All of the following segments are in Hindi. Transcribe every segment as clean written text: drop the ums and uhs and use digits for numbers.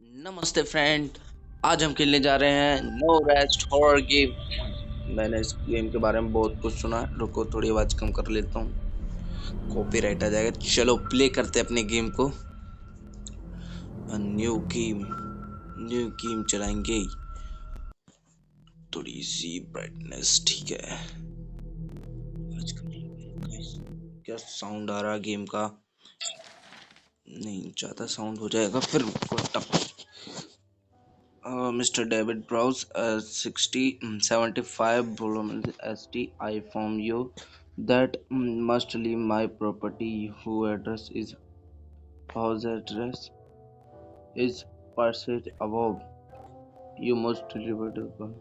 नमस्ते फ्रेंड। आज हम खेलने जा रहे हैं नो रेस्ट हॉरर गेम। मैंने इस गेम के बारे में बहुत कुछ सुना है। रुको थोड़ी आवाज कम कर लेता हूँ, कॉपीराइट आ जाएगा। चलो प्ले करते हैं अपने गेम को। न्यू गेम चलाएंगे। थोड़ी सी ब्राइटनेस ठीक है। आज क्या साउंड आ रहा है गेम का? नहीं ज्यादा साउंड हो जाएगा फिर Mr. David Browse, 75 Bolomel ST. I inform you that must leave my property. Who address is house address is pursued above. You must deliver the gun.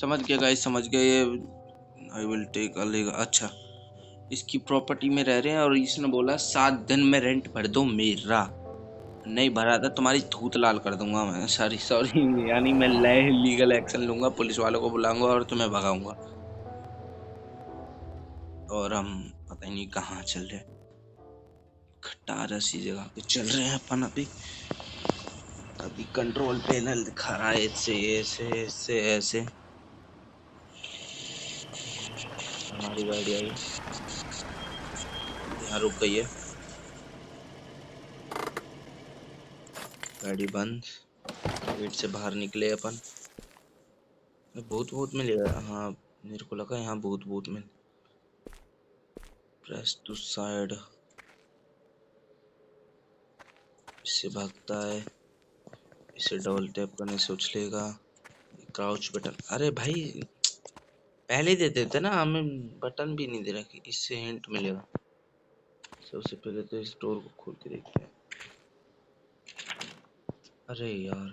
समझ गया गाइस, समझ गए ये। आई विल टेक अ लेगा। अच्छा, इसकी प्रॉपर्टी में रह रहे हैं और इसने बोला 7 दिन में रेंट भर दो मेरा। नहीं भरा था तुम्हारी धूत लाल कर दूंगा मैं। सॉरी सॉरी, यानी मैं लीगल एक्शन लूंगा, पुलिस वालों को बुलाऊंगा और तुम्हें भगाऊंगा। और हम पता ही नहीं कहाँ चल रहे, खटारा सी जगह पे चल रहे हैं अपन अभी। अभी कंट्रोल पैनल दिखा रहा है ऐसे ऐसे ऐसे ऐसे। हमारी गाड़ी आई, यहाँ रुक गई है। गाड़ी बंद। गेट से बाहर निकले अपन। भूत भूत मिलेगा हाँ, मेरे को लगा यहाँ भूत भूत मिल। प्रेस टू साइड, इससे भागता है, इसे डबल टैप करने से उछलेगा। क्राउच बटन, अरे भाई पहले दे देते ना, हमें बटन भी नहीं दे रखी। इससे हिंट मिलेगा। सबसे पहले तो इस डोर को खोल के देखते हैं। अरे यार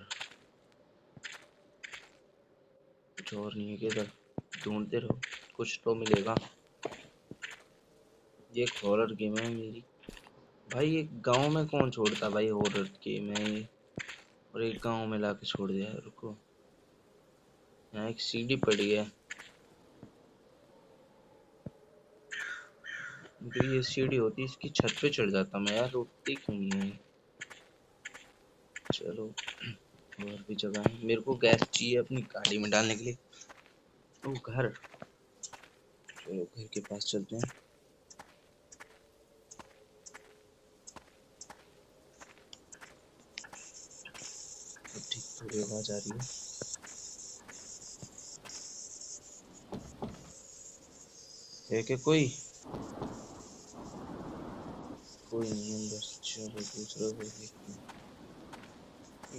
कुछ और नहीं है, किधर ढूंढते रहो, कुछ तो मिलेगा। ये एक हॉरर गेम है मेरी भाई। एक गांव में कौन छोड़ता भाई, हॉरर गेम है ये। और एक गांव में लाके छोड़ दिया। रुको, यहाँ एक सीढ़ी पड़ी है। तो ये सीढ़ी होती, इसकी छत पे चढ़ जाता मैं यार, उठती क्यों नहीं है। चलो और भी जगह है। मेरे को गैस चाहिए अपनी गाड़ी में डालने के लिए। ओ घर, चलो घर के पास चलते हैं। अब ठीक थोड़ी आवाज आ रही है क्या? कोई नहीं अंदर। चलो दूसरा घर देखते हैं।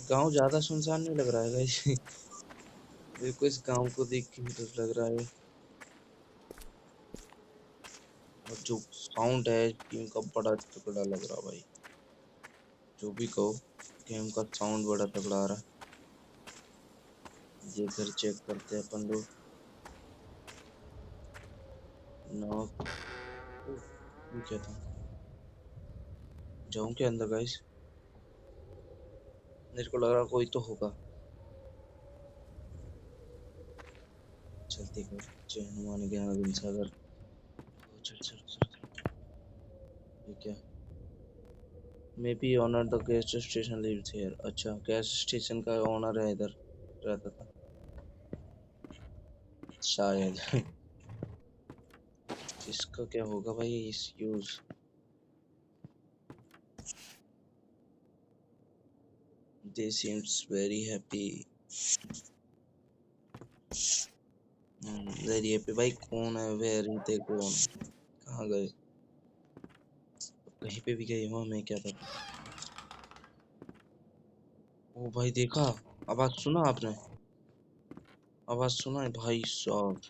गांव ज्यादा सुनसान नहीं लग रहा है गाइस। मेरे को इस गांव को देख के डर लग रहा है। और जो साउंड है गेम का बड़ा तगड़ा लग रहा भाई। जो भी कहो, गेम का साउंड बड़ा तगड़ा आ रहा है। ये घर चेक करते हैं अपन लोग। नॉक। ये क्या था? जाऊं क्या अंदर गाइस? मेरे को लग रहा कोई तो होगा। चलते घर, जय हनुमान ज्ञान गुण सागर। चल चल चल चल। ये क्या? May be owner the guest station lives here. अच्छा, गैस स्टेशन का ओनर है, इधर रहता था शायद। इसका क्या होगा भाई इस use? They seems very happy. Very happy भाई कौन है? वेरी थे कौन? कहाँ गए? कहीं पे भी गए हो, मैं क्या पता। ओ भाई देखा, आवाज सुना आपने? आवाज सुना है भाई साहब?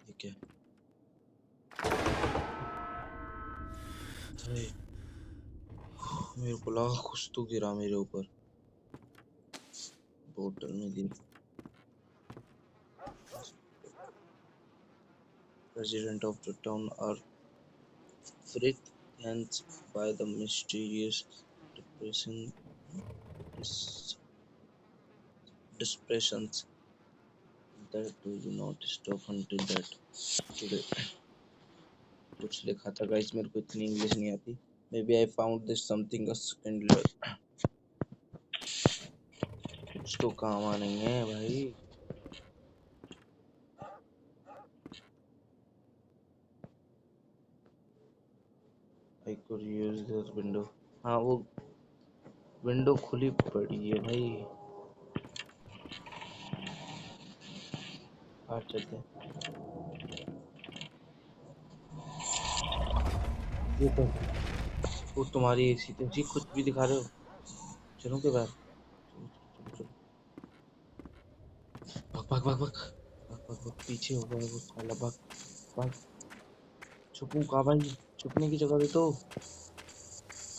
ठीक है। अरे मेरे को लगा कुछ तो गिरा मेरे ऊपर। बोतल मिली। Residents of the town are frightened by the mysterious depressing dis- depressions that do not stop until that today। कुछ लिखा था गाइस, मेरे को इतनी इंग्लिश नहीं आती। Maybe I found this something a second कुछ तो काम आ नहीं है भाई. I could use this window. हाँ वो विंडो खुली पड़ी है भाई. बाहर चलते हैं. ये तो वो तुम्हारी एसी तो जी कुछ भी दिखा रहे हो. चलो के बाहर. चलो चलो चलो चलो. भाग भाग भाग भाग भाग भाग भाग. पीछे हो गया वो साला. भाग भाग. छुपूं कहाँ भाई. छुपने की जगह भी तो.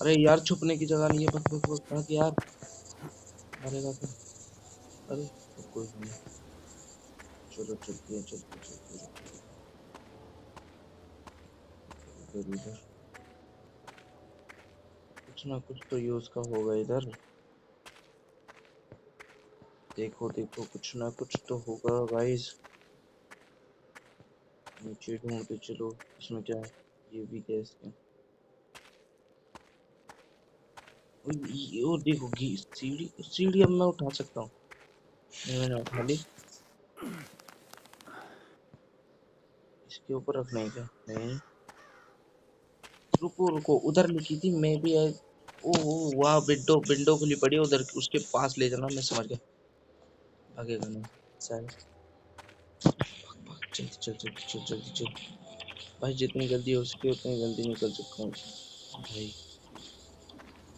अरे यार छुपने की जगह नहीं है. भाग भाग भाग भाग यार. मारेगा फिर. अरे तो कोई नहीं. चलो चलते हैं चलते चलते चलते. इधर उधर कुछ ना कुछ तो यूज का होगा इधर. देखो देखो कुछ ना कुछ तो होगा गाइस. नीचे ढूंढते चलो. इसमें क्या है. ये भी गैस है. वो देखो सीढ़ी सीढ़ी अब मैं उठा सकता हूँ. नहीं मैंने उठा ली. इसके ऊपर रखना है क्या. नहीं. रुको रुको उधर लिखी थी मे बी आई. ओ वाह विंडो विंडो खुली पड़ी है उधर. उसके पास ले जाना. मैं समझ गया. भागेगा नहीं. शायद. जल्दी चल जल्दी चल जल्दी चल. भाई जितनी जल्दी हो सके उतनी जल्दी निकल सकता हूँ. भाई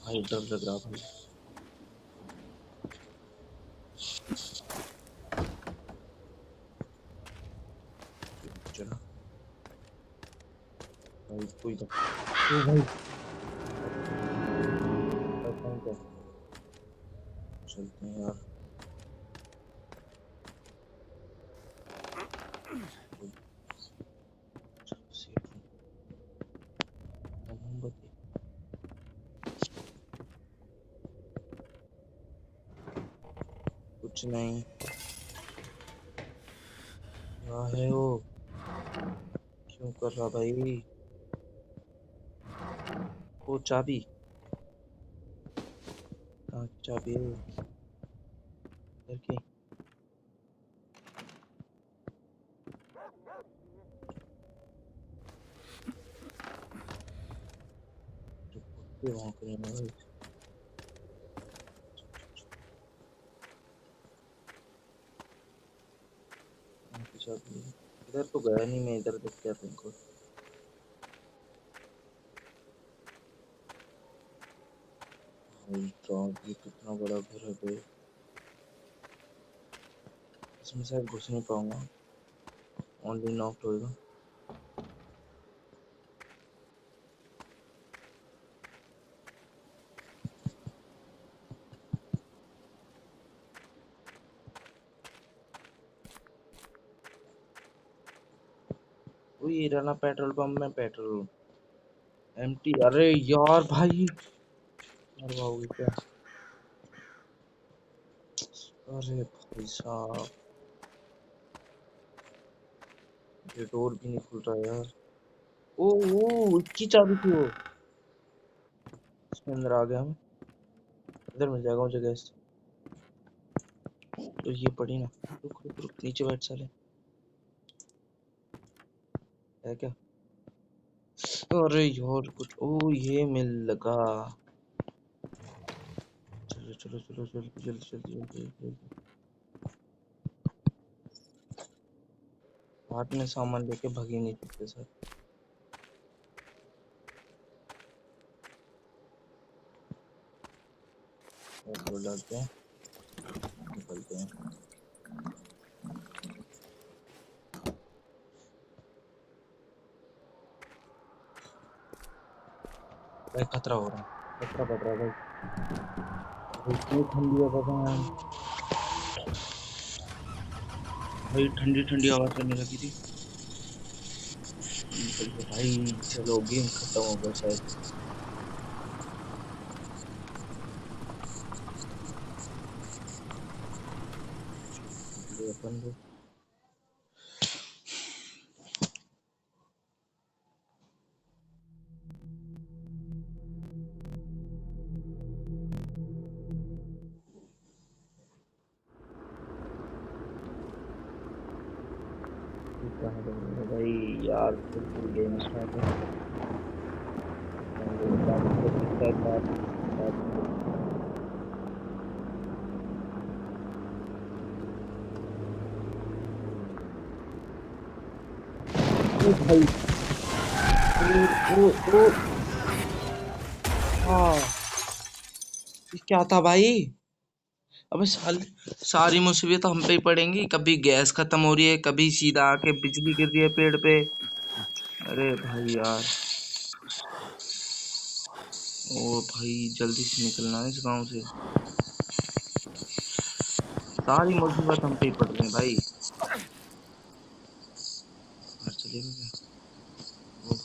भाई डर लग रहा भाई. चला. भाई कोई तो. ओ भाई. चलते हैं यार. मोमबत्ती. कुछ नहीं. क्या है वो. क्यों कर रहा भाई. वो चाबी. कहाँ की चाबी है. इधर की. जो कुत्ते भौंक रहे हैं भाई. कहाँ की चाबी है. इधर तो गया नहीं मैं. इधर देख के आता हूँ इनको. भाई साहब ये कितना बड़ा घर है भाई. इसमें शायद घुस नहीं पाऊंगा. ओनली नॉक होएगा. वो ये रहा पेट्रोल पंप में पेट्रोल. एम्प्टी. अरे यार भाई. मरवाओगे क्या. अरे भाई साहब. ये डोर भी नहीं खुल रहा यार. ओ इसकी चाबी थी वो. इसके अंदर आ गया मैं. इधर मिल जाएगा मुझे गैस. तो ये पड़ी ना. रुक रुक रुक नीचे बैठ साले. है क्या. अरे यार कुछ. ओ ये मिल लगा. चलो चलो चलो जल्दी जल्दी जल्दी जल्दी जल्दी. हाथ में सामान लेके भाग ही नहीं सकते सर. पेट्रोल डालते हैं. निकलते हैं. भाई खतरा हो रहा है. खतरा पड़ रहा है भाई. भाई इतनी ठंडी हवा भगवान. भाई ठंडी ठंडी हवा चलने लगी थी. निकल गया भाई. चलो गेम खत्म हो गया शायद. ले अपन लोग. यार बिल्कुल गेम स्टार्ट है। हम लोग बात करते हैं, शायद बात नहीं करते। ओ भाई, ओ ओ ओ, हाँ, ये क्या था भाई? अबे सारी मुसीबत हम पे ही पड़ेंगी। कभी गैस खत्म हो रही है, कभी सीधा आके बिजली गिर रही है पेड़ पे। अरे भाई यार, ओ भाई जल्दी से निकलना है इस गांव से। सारी मुसीबत हम पे ही पड़ रही है भाई। घर चलेगा क्या? ओहो,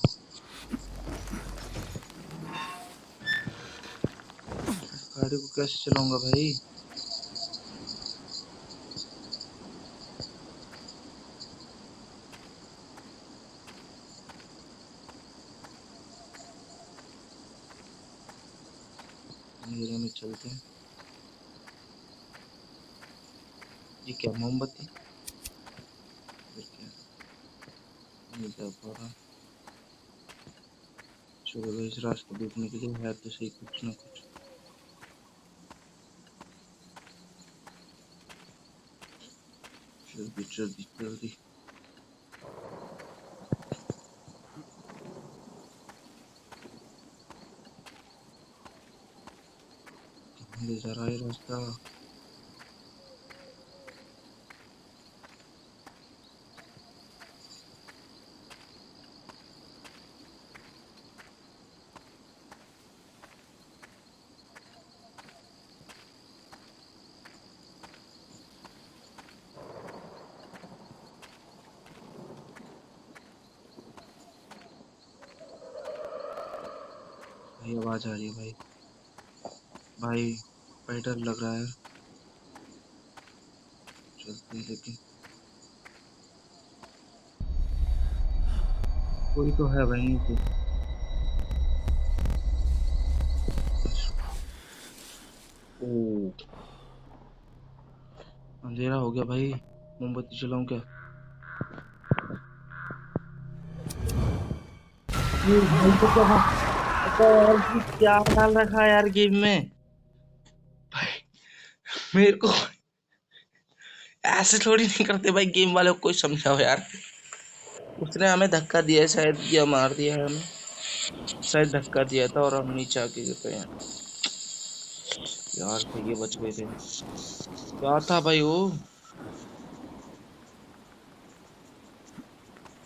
इस गाड़ी को कैसे चलाऊंगा भाई? अंधेरे में चलते हैं। ये क्या, मोमबत्ती? फिर क्या, ये क्या पड़ा? चलो भाई, इस रास्ते देखने के लिए है तो सही कुछ ना कुछ। जल्दी जल्दी जल्दी। कहाँ ले जा रहा है ये रास्ता? भाई आवाज आ रही है भाई। भाई भाई डर लग रहा है। चलते हैं लेकिन। कोई तो है वहीं पे। ओ, अंधेरा हो गया भाई। मोमबत्ती जलाऊं क्या? ये भाई तो क्या, अबे यार ये क्या डाल रखा है यार गेम में? भाई मेरे को ऐसे थोड़ी नहीं करते भाई, गेम वालों को कोई समझाओ यार। उसने हमें धक्का दिया है शायद, या मार दिया है हमें। शायद धक्का दिया था और हम नीचे आके गिर गए हैं। यार सही है, बच गए थे। क्या था भाई वो?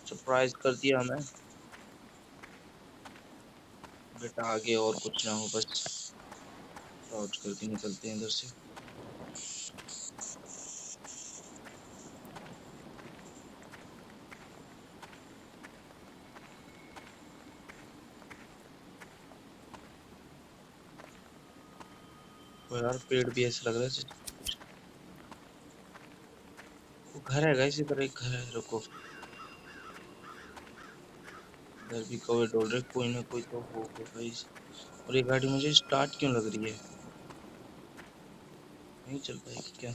सरप्राइज कर दिया हमें। बेटा आगे और कुछ ना हो बस। लॉन्च करके निकलते हैं इधर से। तो यार पेड़ भी ऐसा लग रहा है वो घर है गाइस, इधर एक घर है, रुको। इधर भी कौवे डोल रहे, कोई ना कोई तो होगा गाइस। और ये गाड़ी मुझे स्टार्ट क्यों लग रही है? नहीं चल पाएगी क्या?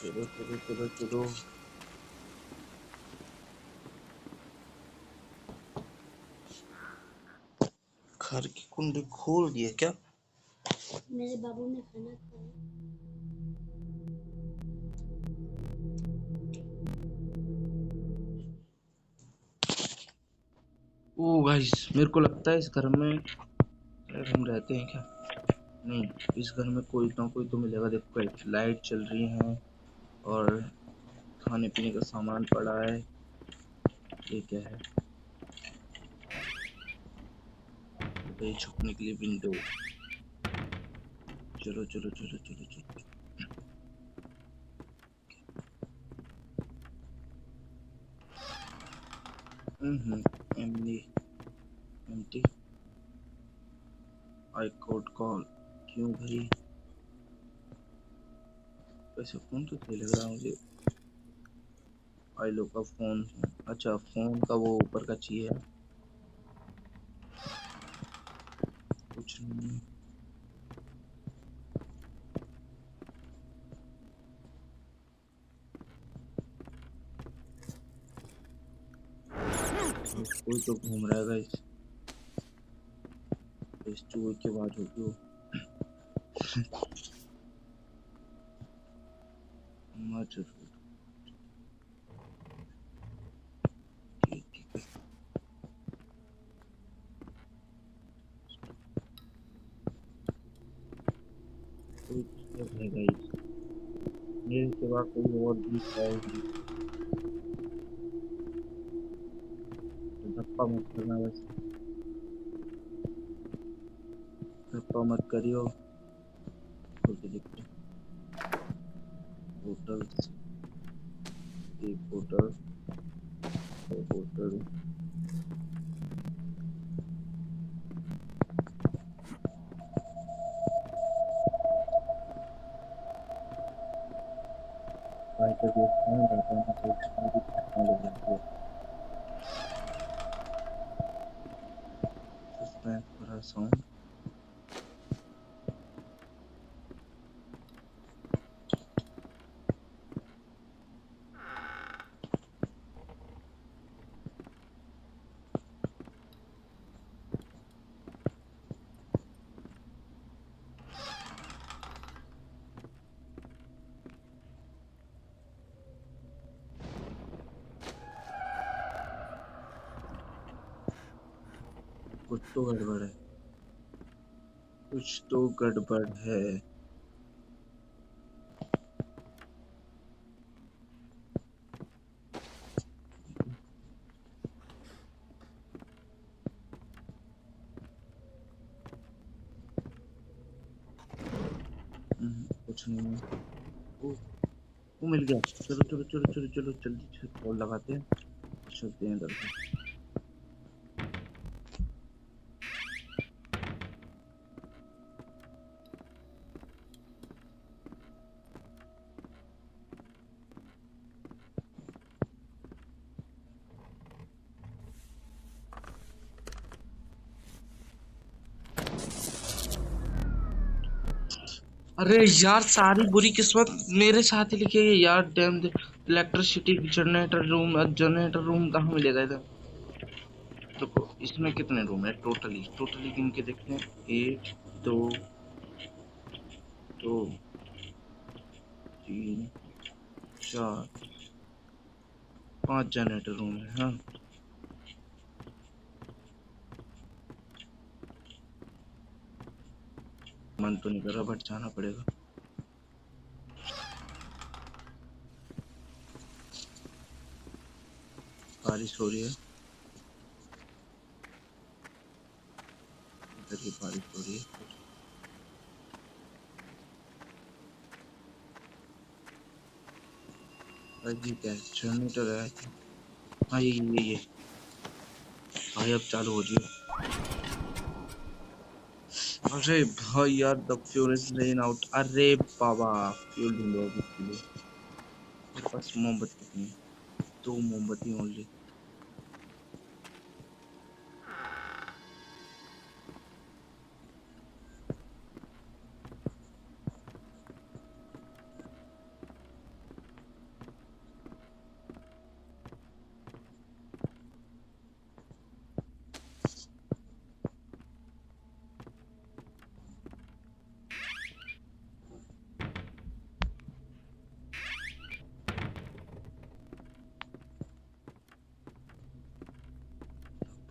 चलो चलो चलो चलो। घर की कुंडी खोल दिए क्या? मेरे बाबू ने खाना खाया। ओ गाइस, मेरे को लगता है इस घर में शायद हम रहते हैं क्या? नहीं, इस घर में कोई ना कोई तो मिलेगा। देखो एक लाइट चल रही है और खाने पीने का सामान पड़ा है। ये क्या है? ये छुपने के लिए विंडो। चलो चलो चलो चलो चलो। एमडी एमटी आई कोड कॉल। क्यों भाई? वैसे फोन तो सही लग रहा है मुझे। आई लो का फोन। अच्छा, फोन का वो ऊपर का चाहिए। कुछ नहीं। कोई तो घूम रहा है गाइस। इस चूहे की आवाज होगी वो। मच ठीक ठीक है। कोई तो है गाइस, मेरे सिवा कोई और भी है ही। तो धप्पा मत करना बस, धप्पा मत करियो। खोल के देखते हैं। होटल्स, एक होटल, दो होटल। भाई का देखते हैं डाटा एनालिटिक्स में भी घटना लग जाती है। सस्पेंस भरा साउंड। कुछ तो गड़बड़ है, कुछ तो गड़बड़ है। कुछ नहीं है। वो मिल गया। चलो चलो चलो चलो चलो जल्दी से कॉल लगाते हैं, चलते हैं इधर से। अरे यार, सारी बुरी किस्मत मेरे साथ ही लिखी है यार। डैम इलेक्ट्रिसिटी जनरेटर रूम कहाँ मिलेगा इधर। देखो इसमें कितने रूम है टोटली, टोटली गिन के देखते हैं। एक, दो, दो, तीन, चार, पांच जनरेटर रूम है। हाँ, मन तो नहीं कर रहा बट जाना पड़ेगा। बारिश हो रही है, इधर भी बारिश हो रही है। अरे क्या जनरेटर है? हाँ ये भाई अब चालू हो जाए। अरे भाई यार, the fuel is rain out. अरे बाबा, फ्यूल ढूंढो अभी के लिए। मेरे पास मोमबत्ती नहीं है, दो मोमबत्ती ओनली।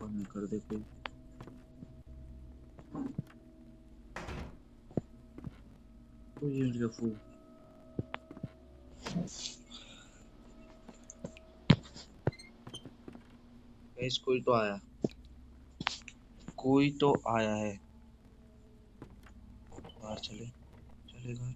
बंद कर दे कोई। कोई ये फूल। गाइस कोई तो आया, कोई तो आया है। बाहर चले, चलेगा।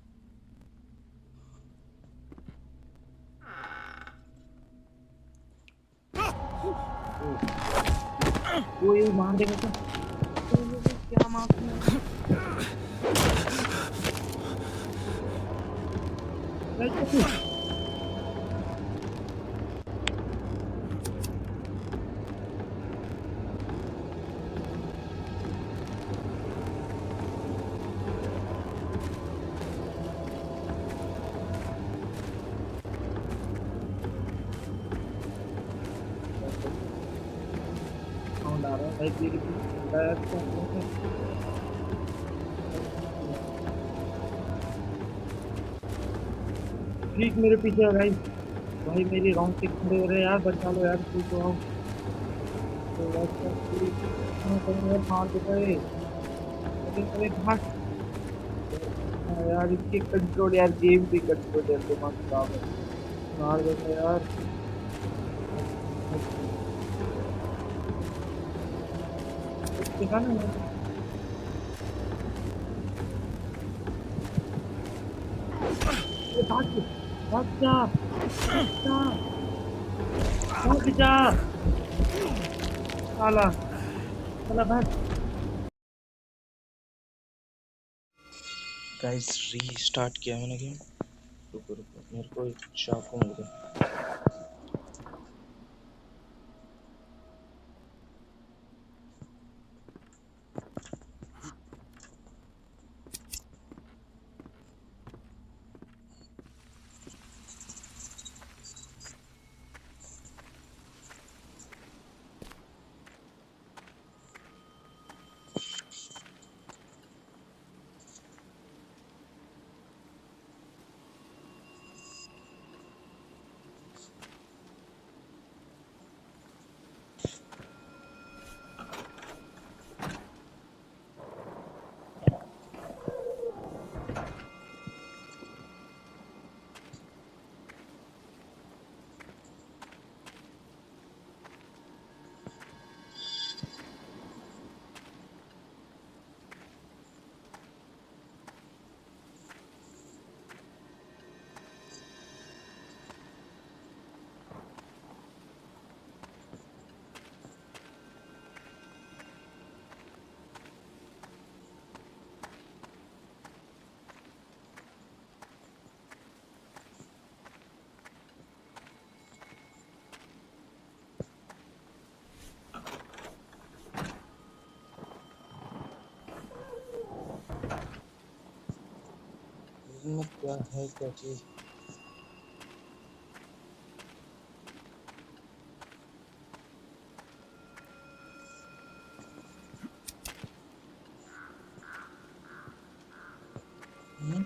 कोई मार देगा क्या? क्या मार भाई तेरे पीछे चल रहा है यार, क्या करूं मैं? ठीक मेरे पीछे है भाई। भाई मेरी रोंगटे खड़े हो रहे हैं यार, बचा लो यार, कोई तो आओ। तो यार क्या तेरी मैं करूं यार, मार देता है। अरे अरे भाग यार। हाँ यार, इसके कंट्रोल यार, गेम की कंट्रोल यार, दिमाग खराब है। मार देता है यार। देखा ना यार। अरे भाग भाग जा, भाग जा, भाग जा। साला, साला भाग। गाइस रीस्टार्ट किया मैंने गेम। रुको रुको, मेरे को एक चाकू मिल गया। इसमें क्या है, क्या चीज? हम्म?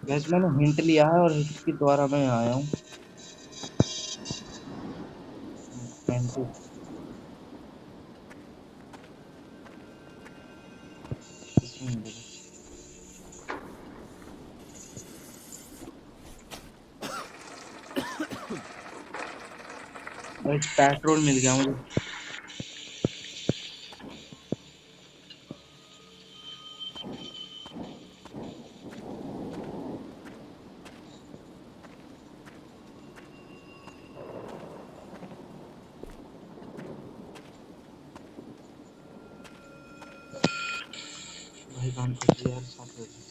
गैस मैंने हिंट लिया है और हिंट के द्वारा मैं आया हूँ। पेट्रोल मिल गया मुझे। भाई काम कर दिया यार, 7 बजे।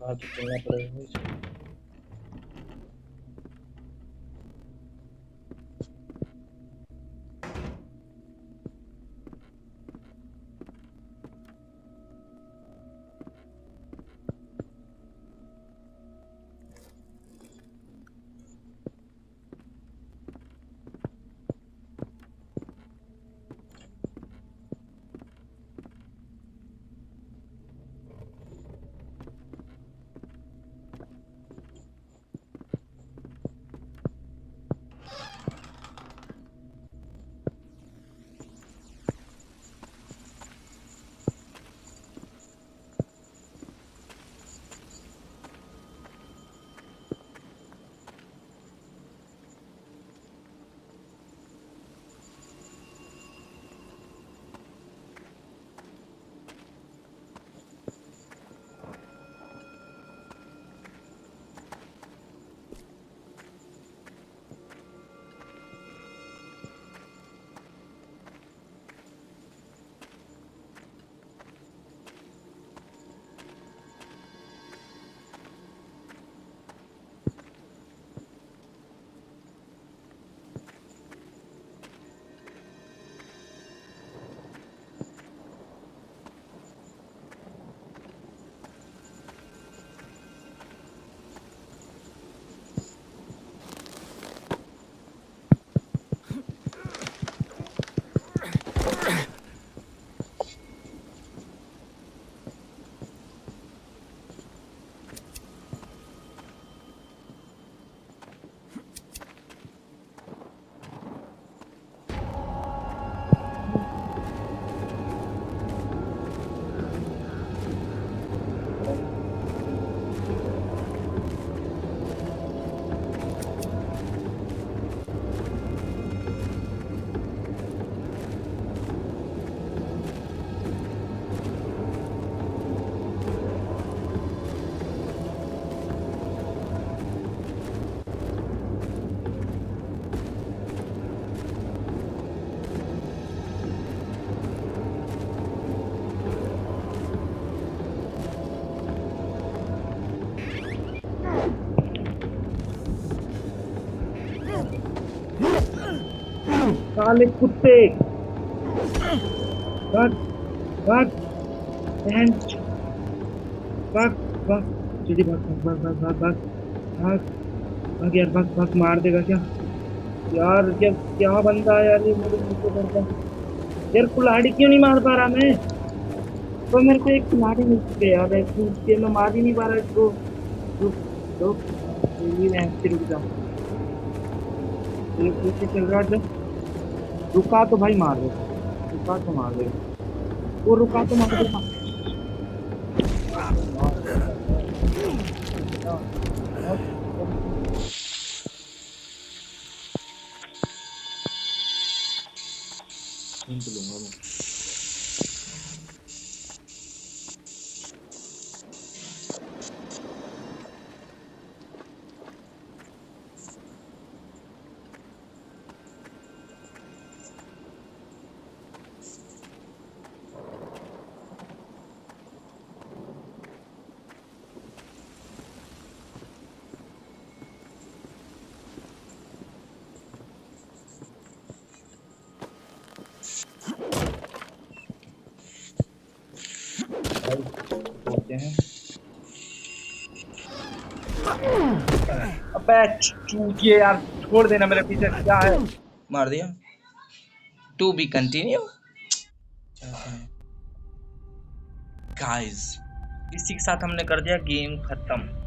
हाँ तो चलना पड़ेगा इसको। साले कुत्ते, भाग भाग बहन, भाग भाग जल्दी भाग भाग भाग भाग भाग भाग भाग यार, भाग भाग, मार देगा क्या यार? क्या क्या बंदा है यार ये, मेरे मुंह पे बंदा यार। कुल्हाड़ी क्यों नहीं मार पा रहा मैं? तो मेरे को एक कुल्हाड़ी मिल चुकी है यार, इसके मैं मार ही नहीं पा रहा इसको। रुक रुक, ये मैं ऐसे रुक जा, पीछे चल रहा है। रुका तो भाई मार दे, रुका तो मार दे, वो रुका तो मार दे। हिंट लूंगा मैं। बोलते हैं अबे चूतिए यार, छोड़ देना, मेरे पीछे क्या है? मार दिया। To be continue. गाइस, इसी के साथ हमने कर दिया गेम खत्म।